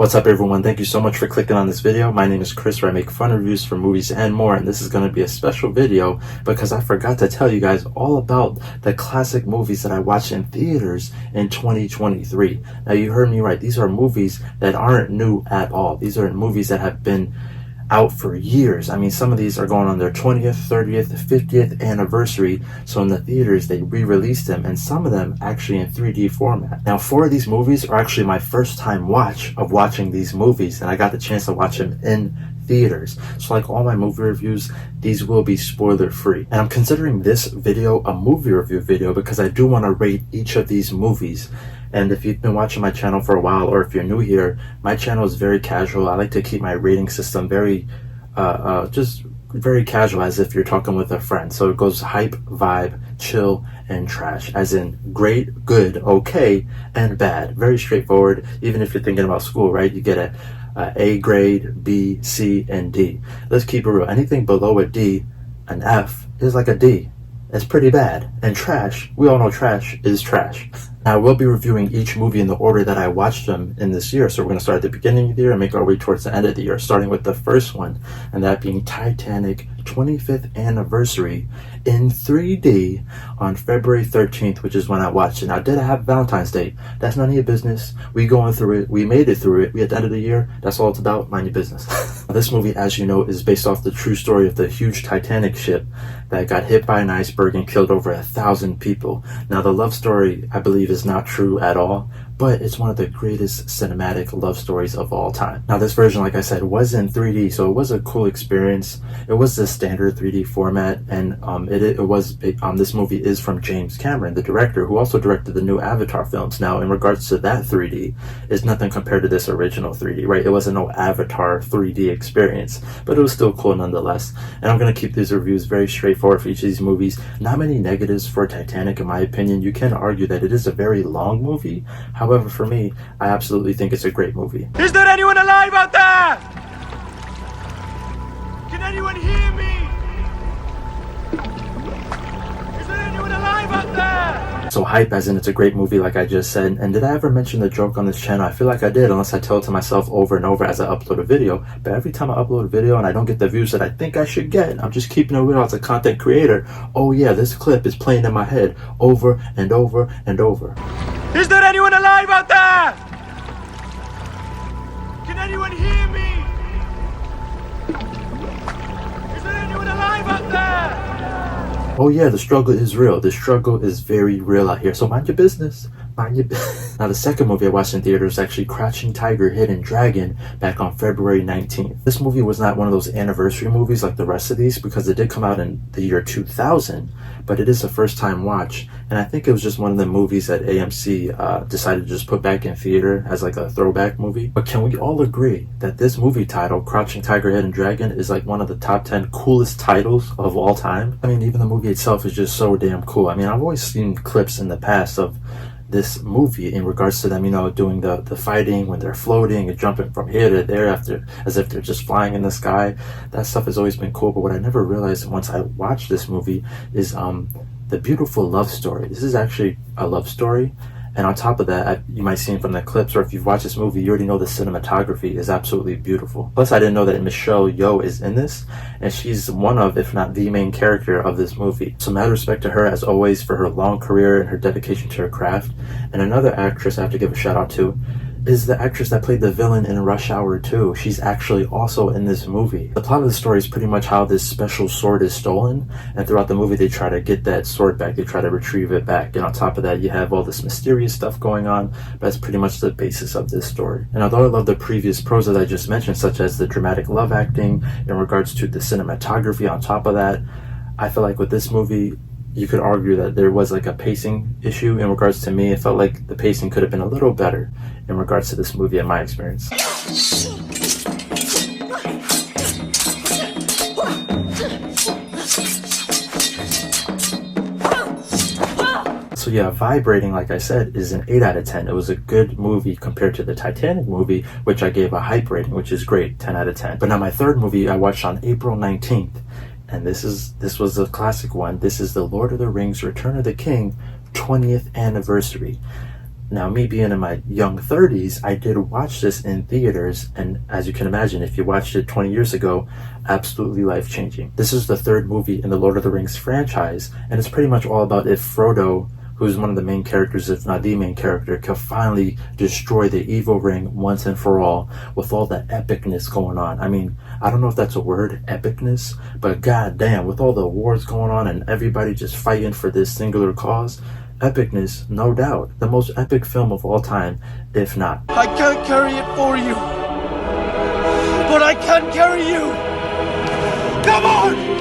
What's up everyone, thank you so much for clicking on this video. My name is Chris, where I make fun reviews for movies and more, and this is going to be a special video because I forgot to tell you guys all about the classic movies that I watched in theaters in 2023. Now you heard me right, these are movies that aren't new at all. These are movies that have been out for years. I mean, some of these are going on their 20th, 30th, 50th anniversary. So in the theaters, they re-released them, and some of them actually in 3D format. Now, 4 of these movies are actually my first time watch of watching these movies, and I got the chance to watch them in theaters. So like all my movie reviews, these will be spoiler free. And I'm considering this video a movie review video because I do want to rate each of these movies. And if you've been watching my channel for a while, or if you're new here, my channel is very casual. I like to keep my rating system very, just very casual, as if you're talking with a friend. So it goes hype, vibe, chill, and trash, as in great, good, okay, and bad. Very straightforward. Even if you're thinking about school, right? You get A grade, B, C, and D. Let's keep it real. Anything below a D, an F, is like a D. It's pretty bad. And trash, we all know trash is trash. Now, I will be reviewing each movie in the order that I watched them in this year. So we're going to start at the beginning of the year and make our way towards the end of the year, starting with the first one, and that being Titanic 25th Anniversary in 3D on February 13th, which is when I watched it. Now, did I have Valentine's Day? That's none of your business. We going through it. We made it through it. We at the end of the year. That's all it's about. Mind your business. This movie, as you know, is based off the true story of the huge Titanic ship that got hit by an iceberg and killed over 1,000 people. Now, the love story, I believe, is not true at all, but it's one of the greatest cinematic love stories of all time. Now, this version, like I said, was in 3D, so it was a cool experience. It was the standard 3D format, and this movie is from James Cameron, the director, who also directed the new Avatar films. Now, in regards to that 3D, it's nothing compared to this original 3D, right? It wasn't no Avatar 3D experience, but it was still cool nonetheless. And I'm going to keep these reviews very straightforward for each of these movies. Not many negatives for Titanic, in my opinion. You can argue that it is a very long movie. However, for me, I absolutely think it's a great movie. Is there anyone alive out there? Can anyone hear me? Is there anyone alive out there? So hype, as in it's a great movie, like I just said. And did I ever mention the joke on this channel? I feel like I did, unless I tell it to myself over and over as I upload a video. But every time I upload a video and I don't get the views that I think I should get, I'm just keeping it real as a content creator. Oh yeah, this clip is playing in my head over and over and over. Is there anyone alive out there? Can anyone hear me? Is there anyone alive out there? Oh yeah, the struggle is real. The struggle is very real out here. So mind your business. Mind your business. Now, the second movie I watched in theaters was actually Crouching Tiger, Hidden Dragon, back on February 19th. This movie was not one of those anniversary movies like the rest of these, because it did come out in the year 2000, but it is a first time watch. And I think it was just one of the movies that AMC decided to just put back in theater as like a throwback movie. But can we all agree that this movie title, Crouching Tiger, Hidden Dragon, is like one of the top 10 coolest titles of all time? I mean, even the movie itself is just so damn cool. I mean, I've always seen clips in the past of this movie in regards to them, you know, doing the fighting when they're floating and jumping from here to there after, as if they're just flying in the sky. That stuff has always been cool. But what I never realized once I watched this movie is the beautiful love story. This is actually a love story. And on top of that, you might see it from the clips, or if you've watched this movie, you already know the cinematography is absolutely beautiful. Plus, I didn't know that Michelle Yeoh is in this, and she's one of, if not the main character of this movie. So mad respect to her, as always, for her long career and her dedication to her craft. And another actress I have to give a shout out to is the actress that played the villain in Rush Hour 2. She's actually also in this movie. The plot of the story is pretty much how this special sword is stolen, and throughout the movie they try to get that sword back, they try to retrieve it back, and on top of that you have all this mysterious stuff going on. But that's pretty much the basis of this story. And although I love the previous pros that I just mentioned, such as the dramatic love acting, in regards to the cinematography on top of that, I feel like with this movie, you could argue that there was like a pacing issue. In regards to me, it felt like the pacing could have been a little better in regards to this movie in my experience. So yeah, Vibrating, like I said, is an 8 out of 10. It was a good movie compared to the Titanic movie, which I gave a hype rating, which is great, 10 out of 10. But now my third movie I watched on April 19th. And this was a classic one. This is The Lord of the Rings: Return of the King 20th Anniversary. Now, me being in my young 30s, I did watch this in theaters, and as you can imagine, if you watched it 20 years ago, absolutely life-changing. This is the third movie in the Lord of the Rings franchise, and it's pretty much all about if Frodo, who's one of the main characters, if not the main character, can finally destroy the evil ring once and for all with all the epicness going on. I mean, I don't know if that's a word, epicness, but goddamn, with all the wars going on and everybody just fighting for this singular cause, epicness, no doubt. The most epic film of all time, if not. I can't carry it for you, but I can carry you. Come on!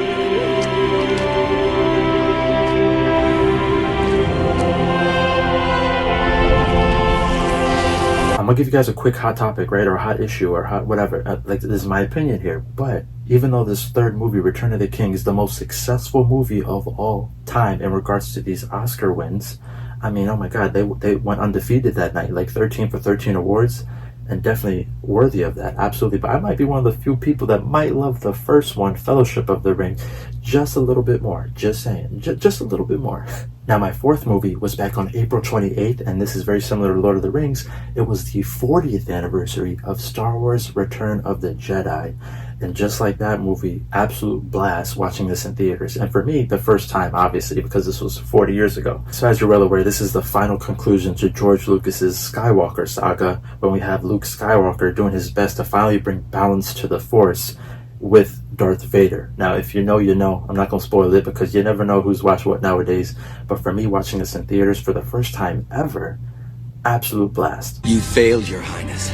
I'm gonna give you guys a quick hot topic, right, or a hot issue, or hot whatever. Like, this is my opinion here, but even though this third movie, Return of the King, is the most successful movie of all time in regards to these Oscar wins, I mean, oh my god, they went undefeated that night, like 13 for 13 awards, and definitely worthy of that, absolutely. But I might be one of the few people that might love the first one, Fellowship of the Ring, just a little bit more, just saying, just a little bit more. Now, my fourth movie was back on April 28th, and this is very similar to Lord of the Rings. It was the 40th anniversary of Star Wars Return of the Jedi. And just like that movie, absolute blast watching this in theaters. And for me, the first time, obviously, because this was 40 years ago. So as you're well aware, this is the final conclusion to George Lucas's Skywalker saga, when we have Luke Skywalker doing his best to finally bring balance to the Force with Darth Vader. Now, if you know, you know. I'm not going to spoil it because you never know who's watched what nowadays. But for me, watching this in theaters for the first time ever, absolute blast. You failed, Your Highness.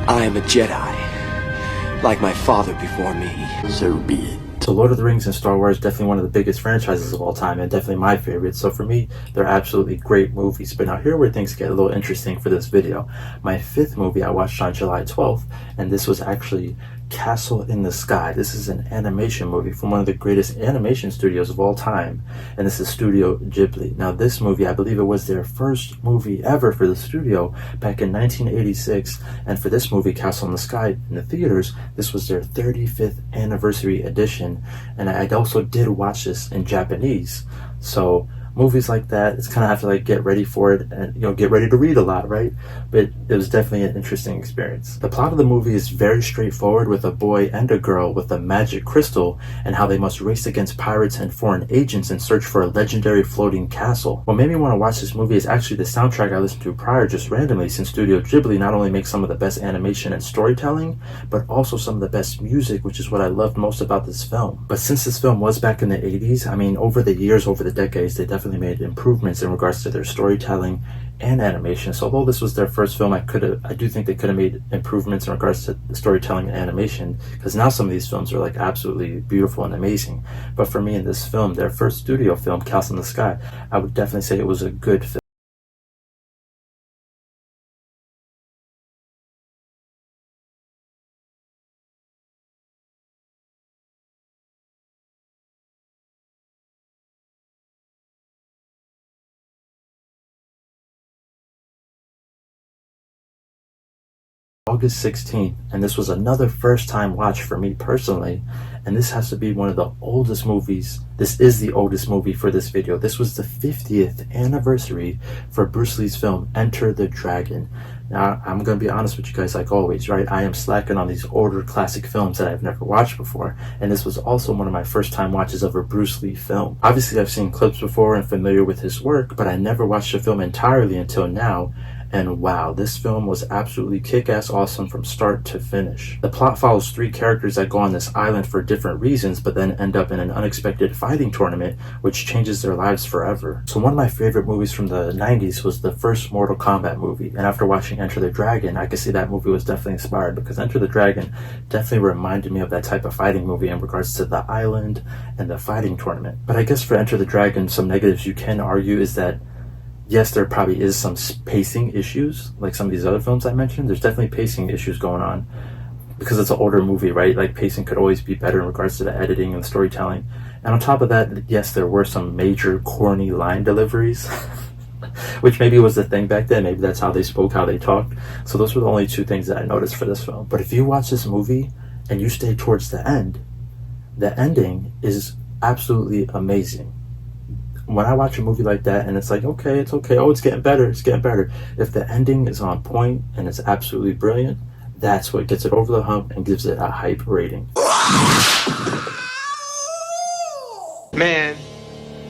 I am a Jedi, like my father before me. So be it. So Lord of the Rings and Star Wars, definitely one of the biggest franchises of all time, and definitely my favorite. So for me, they're absolutely great movies. But now here where things get a little interesting for this video. My fifth movie I watched on July 12th, and this was actually Castle in the Sky. This is an animation movie from one of the greatest animation studios of all time, and this is Studio Ghibli. Now this movie, I believe it was their first movie ever for the studio back in 1986, and for this movie, Castle in the Sky, in the theaters, this was their 35th anniversary edition, and I also did watch this in Japanese. So movies like that, it's kind of have to like get ready for it and, you know, get ready to read a lot, right? But it was definitely an interesting experience. The plot of the movie is very straightforward, with a boy and a girl with a magic crystal and how they must race against pirates and foreign agents in search for a legendary floating castle. What made me want to watch this movie is actually the soundtrack I listened to prior, just randomly, since Studio Ghibli not only makes some of the best animation and storytelling, but also some of the best music, which is what I loved most about this film. But since this film was back in the 80s, I mean, over the years, over the decades, they definitely made improvements in regards to their storytelling and animation. So although this was their first film, I do think they could have made improvements in regards to the storytelling and animation, because now some of these films are like absolutely beautiful and amazing. But for me, in this film, their first studio film, Castle in the Sky, I would definitely say it was a good film. August 16th, and this was another first time watch for me personally, and this has to be one of the oldest movies. This is the oldest movie for this video. This was the 50th anniversary for Bruce Lee's film Enter the Dragon. Now, I'm going to be honest with you guys, like always, right? I am slacking on these older classic films that I've never watched before, and this was also one of my first time watches of a Bruce Lee film. Obviously, I've seen clips before and familiar with his work, but I never watched the film entirely until now. And wow, this film was absolutely kick-ass awesome from start to finish. The plot follows three characters that go on this island for different reasons, but then end up in an unexpected fighting tournament, which changes their lives forever. So one of my favorite movies from the 90s was the first Mortal Kombat movie, and after watching Enter the Dragon, I could see that movie was definitely inspired, because Enter the Dragon definitely reminded me of that type of fighting movie in regards to the island and the fighting tournament. But I guess for Enter the Dragon, some negatives you can argue is that yes, there probably is some pacing issues, like some of these other films I mentioned. There's definitely pacing issues going on, because it's an older movie, right? Like, pacing could always be better in regards to the editing and the storytelling. And on top of that, yes, there were some major corny line deliveries, which maybe was the thing back then. Maybe that's how they spoke, how they talked. So those were the only two things that I noticed for this film. But if you watch this movie and you stay towards the end, the ending is absolutely amazing. when I watch a movie like that and it's like, okay, it's okay, oh, it's getting better, it's getting better. If the ending is on point and it's absolutely brilliant, that's what gets it over the hump and gives it a hype rating. Man,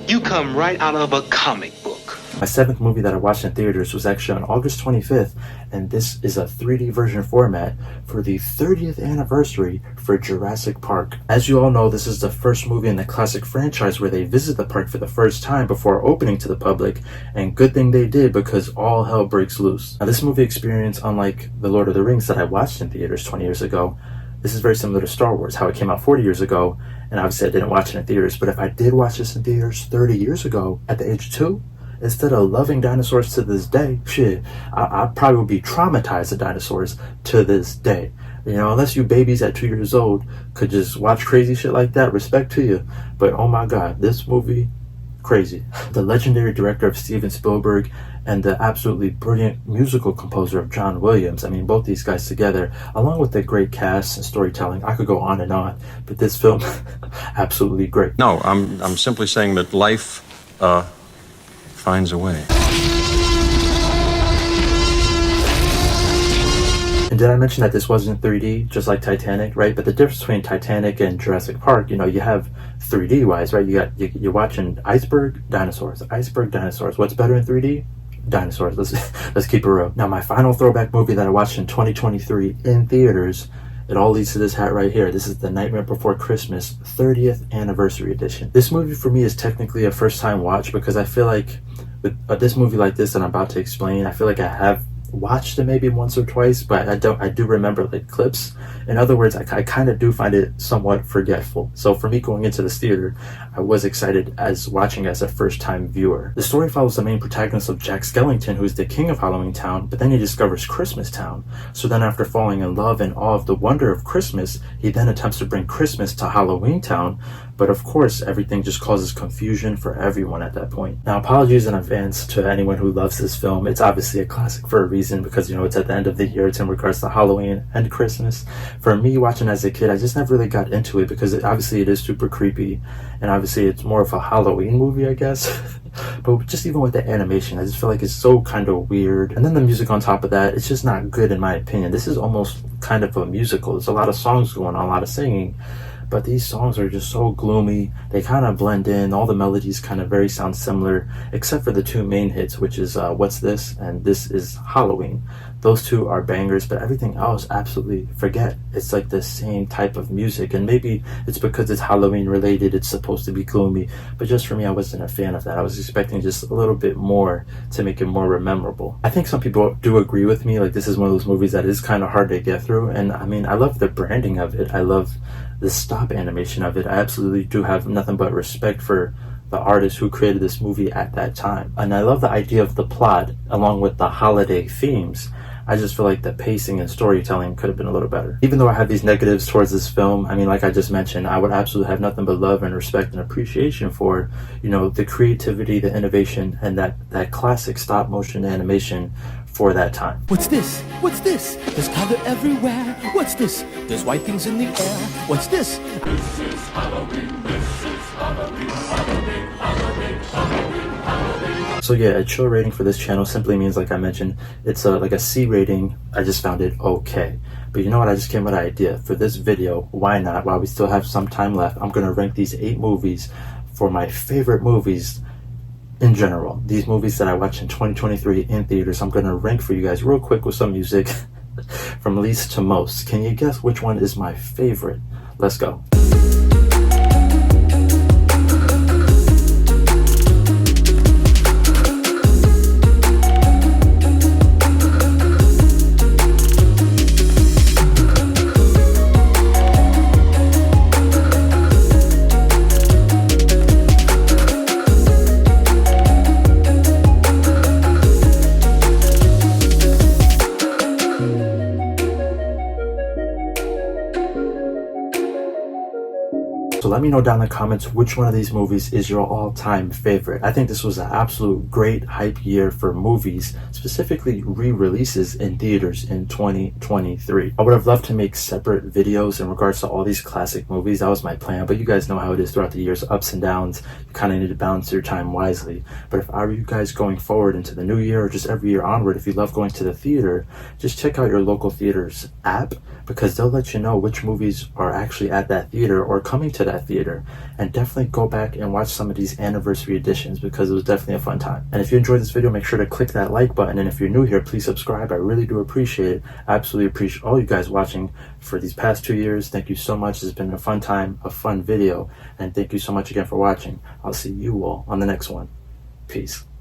you come right out of a comic book. My 7th movie that I watched in theaters was actually on August 25th, and this is a 3D version format for the 30th anniversary for Jurassic Park. As you all know, this is the first movie in the classic franchise where they visit the park for the first time before opening to the public, and good thing they did because all hell breaks loose. Now, this movie experience, unlike The Lord of the Rings that I watched in theaters 20 years ago, this is very similar to Star Wars, how it came out 40 years ago, and obviously I didn't watch it in theaters, but if I did watch this in theaters 30 years ago at the age of 2, instead of loving dinosaurs to this day, shit, I probably would be traumatized of dinosaurs to this day. You know, unless you babies at 2 years old could just watch crazy shit like that, respect to you. But oh my god, this movie, crazy. The legendary director of Steven Spielberg and the absolutely brilliant musical composer of John Williams. I mean, both these guys together, along with the great cast and storytelling, I could go on, but this film, absolutely great. No, I'm simply saying that life, finds a way. And did I mention that this wasn't 3D, just like Titanic, right? But the difference between Titanic and Jurassic Park, you know, you have 3D wise, right? You're watching iceberg dinosaurs. What's better in 3D? Dinosaurs. Let's keep it real. Now, my final throwback movie that I watched in 2023 in theaters, it all leads to this hat right here. This is The Nightmare Before Christmas 30th Anniversary Edition. This movie for me is technically a first time watch because I feel like with this movie like this that I'm about to explain, I feel like I have watched it maybe once or twice, but I do remember like clips. In other words, I kind of do find it somewhat forgetful. So for me going into this theater, I was excited as watching as a first time viewer. The story follows the main protagonist of Jack Skellington, who is the king of Halloween Town, but then he discovers Christmas Town. So then after falling in love and awe of the wonder of Christmas, he then attempts to bring Christmas to Halloween Town, but of course everything just causes confusion for everyone at that point. Now, apologies in advance to anyone who loves this film. It's obviously a classic for a reason because, you know, it's at the end of the year, it's in regards to Halloween and Christmas. For me, watching as a kid, I just never really got into it because obviously it is super creepy, and obviously it's more of a Halloween movie, I guess. But just even with the animation, I just feel like it's so kind of weird. And then the music on top of that, it's just not good in my opinion. This is almost kind of a musical. There's a lot of songs going on, a lot of singing, but these songs are just so gloomy. They kind of blend in. All the melodies kind of very sound similar, except for the two main hits, which is What's This and This Is Halloween. Those two are bangers, but everything else, absolutely forget. It's like the same type of music, and maybe it's because it's Halloween related, it's supposed to be gloomy, but just for me, I wasn't a fan of that. I was expecting just a little bit more to make it more memorable. I think some people do agree with me, like this is one of those movies that is kind of hard to get through, and I mean, I love the branding of it. I love the stop animation of it. I absolutely do have nothing but respect for the artist who created this movie at that time. And I love the idea of the plot along with the holiday themes. I just feel like the pacing and storytelling could have been a little better. Even though I have these negatives towards this film, I mean, like I just mentioned, I would absolutely have nothing but love and respect and appreciation for, you know, the creativity, the innovation, and that classic stop motion animation for that time. What's this? What's this? There's color everywhere. What's this? There's white things in the air. What's this? This is Halloween. This is Halloween. Halloween. Halloween. Halloween. Halloween. So yeah, a chill rating for this channel simply means, like I mentioned, it's like a C rating. I just found it okay. But you know what? I just came with an idea for this video. Why not? While we still have some time left, I'm gonna rank these 8 movies for my favorite movies in general. These movies that I watched in 2023 in theaters, I'm gonna rank for you guys real quick with some music from least to most. Can you guess which one is my favorite? Let's go. So let me know down in the comments which one of these movies is your all-time favorite. I think this was an absolute great hype year for movies, specifically re-releases in theaters in 2023. I would have loved to make separate videos in regards to all these classic movies. That was my plan, but you guys know how it is throughout the years, ups and downs. You kind of need to balance your time wisely. But if I were you guys going forward into the new year or just every year onward, if you love going to the theater, just check out your local theater's app, because they'll let you know which movies are actually at that theater or coming to that theater. And definitely go back and watch some of these anniversary editions, because it was definitely a fun time. And if you enjoyed this video, make sure to click that like button. And if you're new here, please subscribe. I really do appreciate it. I absolutely appreciate all you guys watching for these past 2 years. Thank you so much. It's been a fun time, a fun video. And thank you so much again for watching. I'll see you all on the next one. Peace.